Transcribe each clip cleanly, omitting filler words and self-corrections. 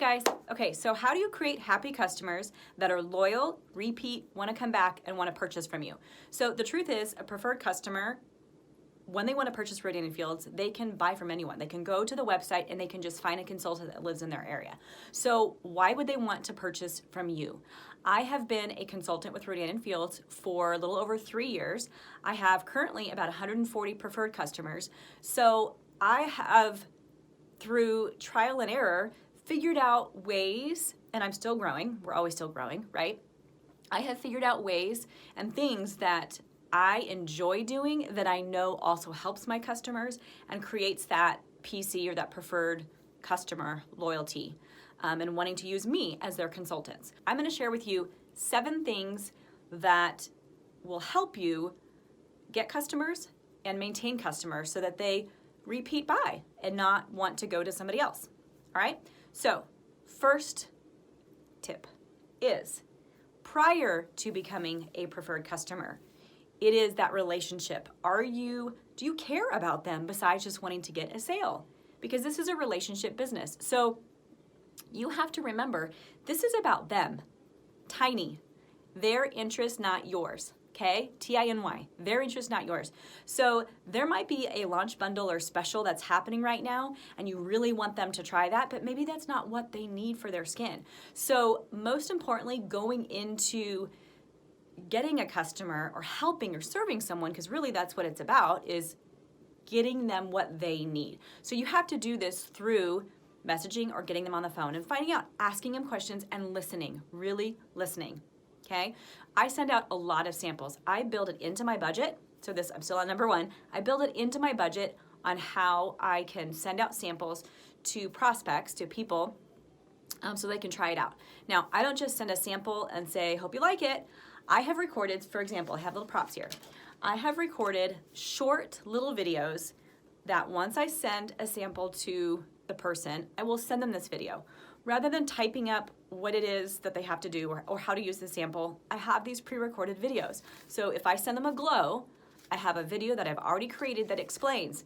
guys. Okay, so how do you create happy customers that are loyal, repeat, want to come back, and want to purchase from you? So the truth is, a preferred customer, when they want to purchase Rodan and Fields, they can buy from anyone. They can go to the website and they can just find a consultant that lives in their area. So why would they want to purchase from you? I have been a consultant with Rodan and Fields for a little over 3 years. I have currently about 140 preferred customers. So I have, through trial and error, figured out ways, and I'm still growing. We're always still growing, right? I have figured out ways and things that I enjoy doing that I know also helps my customers and creates that PC or that preferred customer loyalty and wanting to use me as their consultants. I'm going to share with you 7 things that will help you get customers and maintain customers so that they repeat buy and not want to go to somebody else. All right? So, first tip is prior to becoming a preferred customer, it is that relationship. Do you care about them besides just wanting to get a sale? Because this is a relationship business. So you have to remember, this is about them. Tiny. Their interest, not yours. Okay? T-I-N-Y. Their interest, not yours. So there might be a launch bundle or special that's happening right now, and you really want them to try that, but maybe that's not what they need for their skin. So most importantly, going into getting a customer or helping or serving someone, because really that's what it's about, is getting them what they need. So you have to do this through messaging or getting them on the phone and finding out, asking them questions and listening, really listening, okay? I send out a lot of samples. I build it into my budget. So this, I'm still on number 1. I build it into my budget on how I can send out samples to prospects, to people, so they can try it out. Now, I don't just send a sample and say, hope you like it. I have recorded, for example, I have little props here. I have recorded short little videos that once I send a sample to the person, I will send them this video. Rather than typing up what it is that they have to do or how to use the sample, I have these pre-recorded videos. So if I send them a glow, I have a video that I've already created that explains,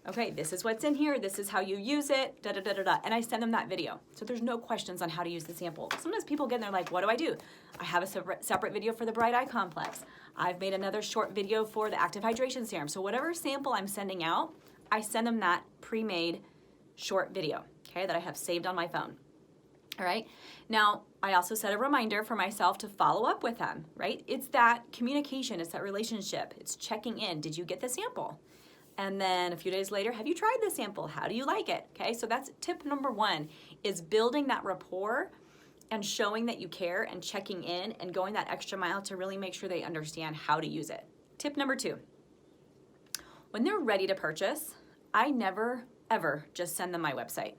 okay, this is what's in here, this is how you use it, da-da-da-da-da, and I send them that video. So there's no questions on how to use the sample. Sometimes people get in there like, what do I do? I have a separate video for the Bright Eye Complex. I've made another short video for the Active Hydration Serum. So whatever sample I'm sending out, I send them that pre-made short video, okay, that I have saved on my phone. All right. Now, I also set a reminder for myself to follow up with them, right? It's that communication, it's that relationship, it's checking in. Did you get the sample? And then a few days later, have you tried the sample? How do you like it? Okay, so that's tip number 1, is building that rapport and showing that you care and checking in and going that extra mile to really make sure they understand how to use it. Tip number 2, when they're ready to purchase, I never, ever just send them my website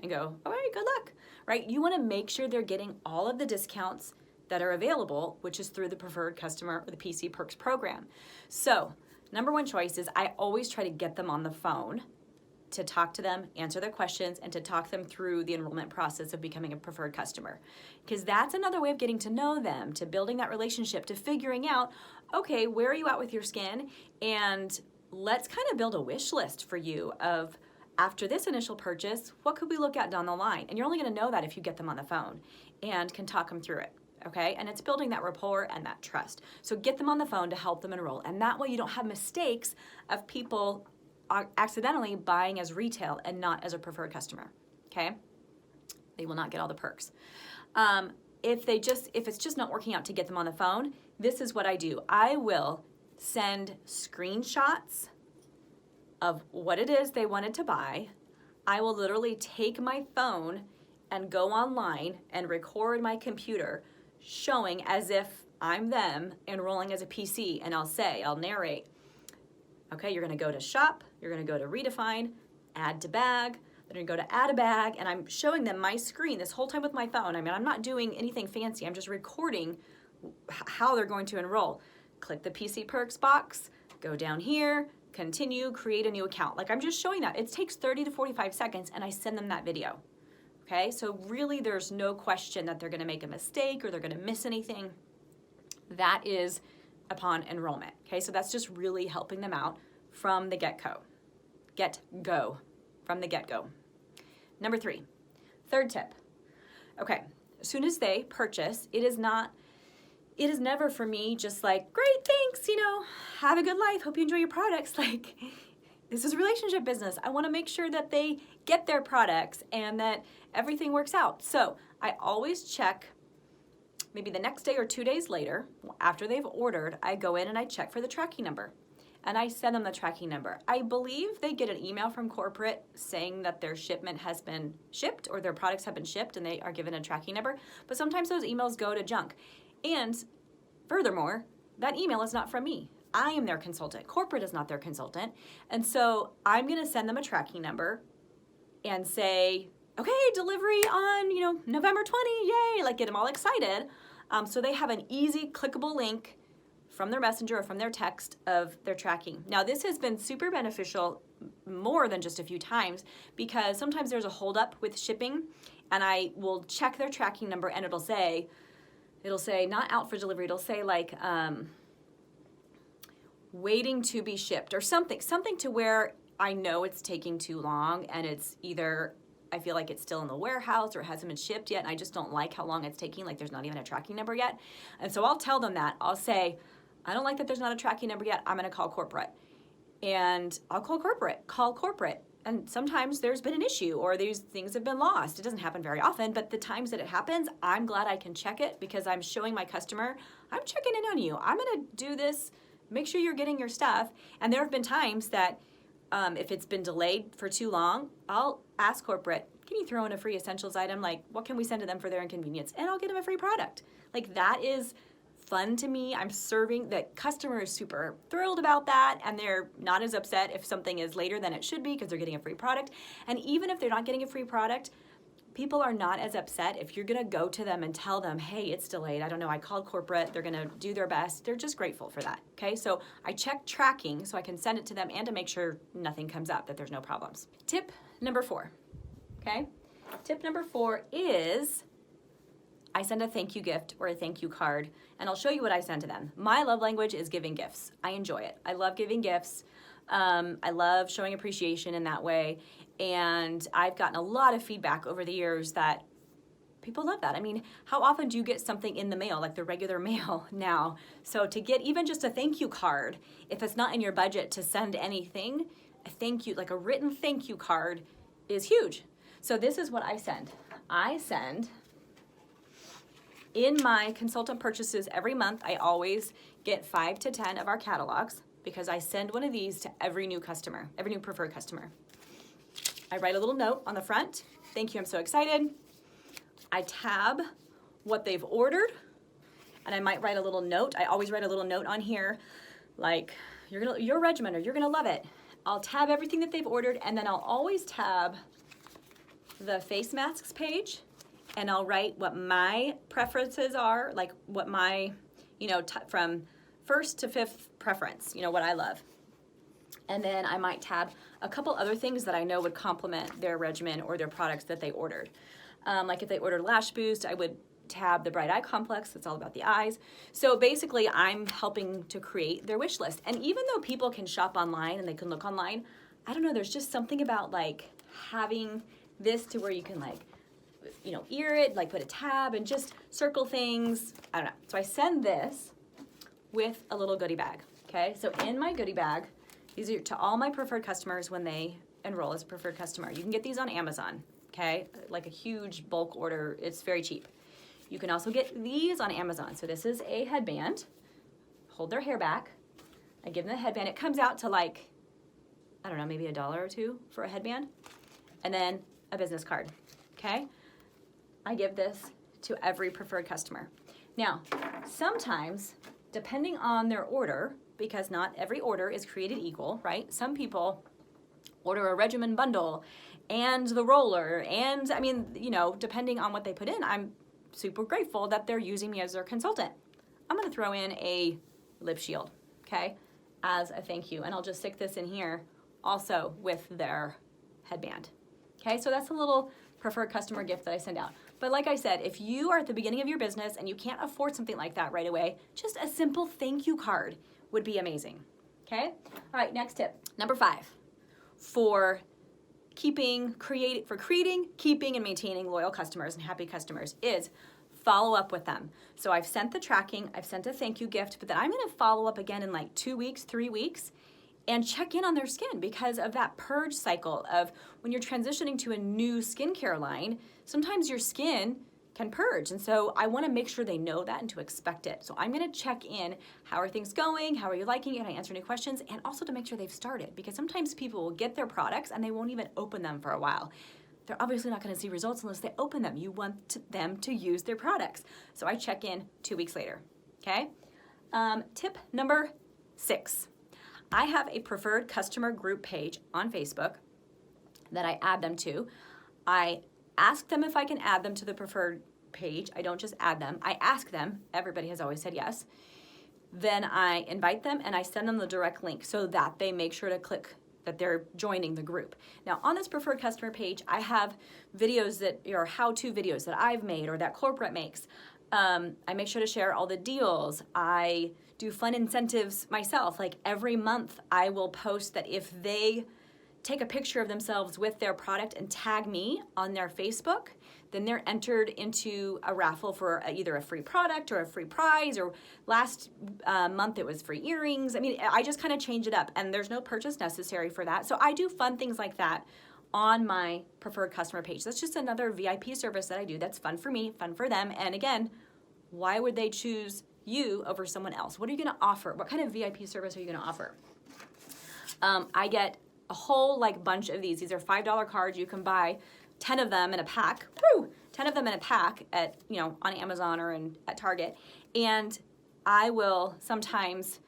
and go, all right, good luck, right? You wanna make sure they're getting all of the discounts that are available, which is through the Preferred Customer or the PC Perks program. So, number 1 choice is I always try to get them on the phone to talk to them, answer their questions, and to talk them through the enrollment process of becoming a preferred customer. Because that's another way of getting to know them, to building that relationship, to figuring out, okay, where are you at with your skin? And let's kind of build a wish list for you of, after this initial purchase, what could we look at down the line? And you're only gonna know that if you get them on the phone and can talk them through it. Okay, and it's building that rapport and that trust. So get them on the phone to help them enroll. And that way you don't have mistakes of people accidentally buying as retail and not as a preferred customer, okay? They will not get all the perks. If it's just not working out to get them on the phone, this is what I do. I will send screenshots of what it is they wanted to buy. I will literally take my phone and go online and record my computer showing as if I'm them enrolling as a PC, and I'll narrate, okay, you're gonna go to shop, you're gonna go to redefine, add to bag, they're gonna go to add a bag, and I'm showing them my screen this whole time with my phone. I mean, I'm not doing anything fancy, I'm just recording how they're going to enroll. Click the PC Perks box, go down here, continue, create a new account. Like, I'm just showing that. It takes 30 to 45 seconds, and I send them that video. Okay, so really there's no question that they're gonna make a mistake or they're gonna miss anything. That is upon enrollment, okay? So that's just really helping them out from the get-go, from the get-go. Number 3, third tip, Okay, as soon as they purchase, it is never for me just like, great, thanks, have a good life, hope you enjoy your products. Like, this is a relationship business. I wanna make sure that they get their products and that everything works out. So I always check maybe the next day or 2 days later, after they've ordered, I go in and I check for the tracking number. And I send them the tracking number. I believe they get an email from corporate saying that their shipment has been shipped or their products have been shipped and they are given a tracking number. But sometimes those emails go to junk. And furthermore, that email is not from me. I am their consultant. Corporate is not their consultant. And so I'm gonna send them a tracking number and say, okay, delivery on November 20, yay, like get them all excited. So they have an easy clickable link from their messenger or from their text of their tracking. Now this has been super beneficial more than just a few times because sometimes there's a holdup with shipping and I will check their tracking number and it'll say not out for delivery, it'll say like waiting to be shipped or something to where I know it's taking too long and it's either I feel like it's still in the warehouse or it hasn't been shipped yet and I just don't like how long it's taking, like there's not even a tracking number yet. And so I'll tell them that. I'll say, I don't like that there's not a tracking number yet. I'm gonna call corporate. And I'll call corporate. And sometimes there's been an issue or these things have been lost. It doesn't happen very often, but the times that it happens, I'm glad I can check it because I'm showing my customer, I'm checking in on you. I'm gonna do this, make sure you're getting your stuff. And there have been times that if it's been delayed for too long, I'll ask corporate, can you throw in a free essentials item? Like, what can we send to them for their inconvenience? And I'll get them a free product. Like, that is fun to me. I'm serving, the customer is super thrilled about that, and they're not as upset if something is later than it should be because they're getting a free product. And even if they're not getting a free product, people are not as upset if you're gonna go to them and tell them, hey, it's delayed. I don't know, I called corporate, they're gonna do their best. They're just grateful for that, okay? So I check tracking so I can send it to them and to make sure nothing comes up, that there's no problems. Tip number 4, okay? Tip number 4 is I send a thank you gift or a thank you card, and I'll show you what I send to them. My love language is giving gifts. I enjoy it. I love giving gifts. I love showing appreciation in that way. And I've gotten a lot of feedback over the years that people love that. I mean, how often do you get something in the mail, like the regular mail now? So to get even just a thank you card, if it's not in your budget to send anything, a thank you, like a written thank you card is huge. So this is what I send. I send, in my consultant purchases every month, I always get 5 to 10 of our catalogs because I send one of these to every new customer, every new preferred customer. I write a little note on the front. Thank you, I'm so excited. I tab what they've ordered, and I might write a little note. I always write a little note on here, like, you're a regimenter, you're gonna love it. I'll tab everything that they've ordered, and then I'll always tab the face masks page, and I'll write what my preferences are, like what my, from first to fifth preference, what I love. And then I might tab a couple other things that I know would complement their regimen or their products that they ordered. Like if they ordered Lash Boost, I would tab the Bright Eye Complex. It's all about the eyes. So basically, I'm helping to create their wish list. And even though people can shop online and they can look online, I don't know, there's just something about like having this to where you can like, ear it, like put a tab and just circle things. I don't know. So I send this with a little goodie bag, okay? So in my goodie bag, these are to all my preferred customers when they enroll as a preferred customer. You can get these on Amazon, okay? Like a huge bulk order, it's very cheap. You can also get these on Amazon. So this is a headband. Hold their hair back. I give them the headband. It comes out to like, I don't know, maybe $1 or $2 for a headband. And then a business card, okay? I give this to every preferred customer. Now, sometimes, depending on their order, because not every order is created equal, right? Some people order a regimen bundle and the roller, and depending on what they put in, I'm super grateful that they're using me as their consultant. I'm gonna throw in a lip shield, okay, as a thank you, and I'll just stick this in here also with their headband, okay? So that's a little preferred customer gift that I send out. But like I said, if you are at the beginning of your business and you can't afford something like that right away, just a simple thank you card would be amazing, okay? All right, next tip. Number 5, for creating, keeping, and maintaining loyal customers and happy customers is follow up with them. So I've sent the tracking, I've sent a thank you gift, but then I'm gonna follow up again in like 2 weeks, 3 weeks, and check in on their skin because of that purge cycle of when you're transitioning to a new skincare line, sometimes your skin can purge. And so I wanna make sure they know that and to expect it. So I'm gonna check in, how are things going? How are you liking it? Can I answer any questions? And also to make sure they've started, because sometimes people will get their products and they won't even open them for a while. They're obviously not gonna see results unless they open them. You want them to use their products. So I check in 2 weeks later, okay? Tip number 6. I have a preferred customer group page on Facebook that I add them to. I ask them if I can add them to the preferred page. I don't just add them. I ask them. Everybody has always said yes. Then I invite them and I send them the direct link so that they make sure to click that they're joining the group. Now on this preferred customer page, I have videos that are how-to videos that I've made or that corporate makes. I make sure to share all the deals. I do fun incentives myself. Like every month I will post that if they take a picture of themselves with their product and tag me on their Facebook, then they're entered into a raffle for either a free product or a free prize, or last month it was free earrings. I mean, I just kind of change it up and there's no purchase necessary for that. So I do fun things like that on my preferred customer page. That's just another VIP service that I do that's fun for me, fun for them. And again, why would they choose you over someone else? What are you gonna offer? What kind of VIP service are you gonna offer? I get a whole bunch of these. These are $5 cards. You can buy 10 of them in a pack. Woo! 10 of them in a pack at, on Amazon or at Target. And I will sometimes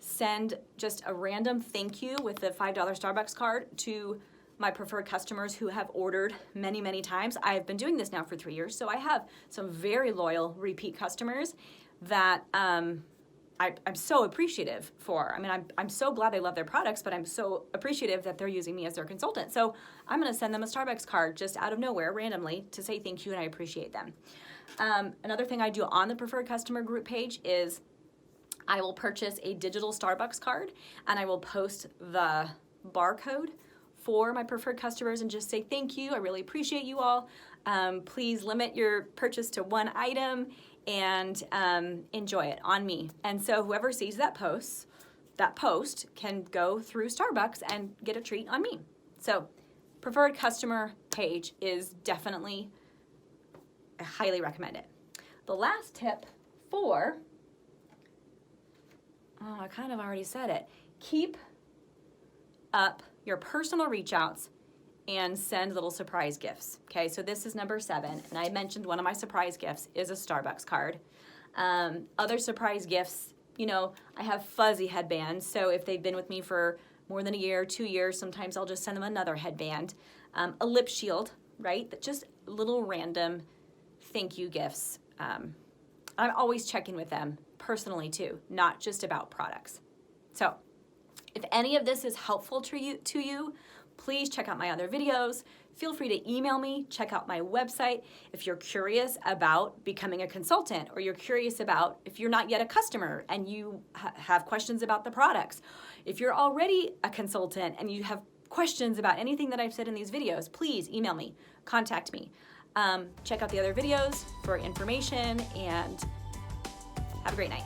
send just a random thank you with the $5 Starbucks card to my preferred customers who have ordered many, many times. I've been doing this now for 3 years, so I have some very loyal repeat customers that I'm so appreciative for. I mean, I'm so glad they love their products, but I'm so appreciative that they're using me as their consultant. So I'm gonna send them a Starbucks card just out of nowhere, randomly, to say thank you and I appreciate them. Another thing I do on the preferred customer group page is I will purchase a digital Starbucks card and I will post the barcode for my preferred customers and just say thank you, I really appreciate you all. Please limit your purchase to 1 item and enjoy it on me. And so whoever sees that post can go through Starbucks and get a treat on me. So preferred customer page is definitely, I highly recommend it. The last tip 4, I kind of already said it. Keep up your personal reach outs and send little surprise gifts. Okay, so this is number 7, and I mentioned one of my surprise gifts is a Starbucks card. Other surprise gifts, I have fuzzy headbands, so if they've been with me for more than a year, 2 years, sometimes I'll just send them another headband. A lip shield, right? Just little random thank you gifts. I'm always checking with them personally too, not just about products. So if any of this is helpful to you, please check out my other videos. Feel free to email me, check out my website. If you're curious about becoming a consultant, or you're curious about if you're not yet a customer and you have questions about the products. If you're already a consultant and you have questions about anything that I've said in these videos, please email me, contact me. Check out the other videos for information, and have a great night.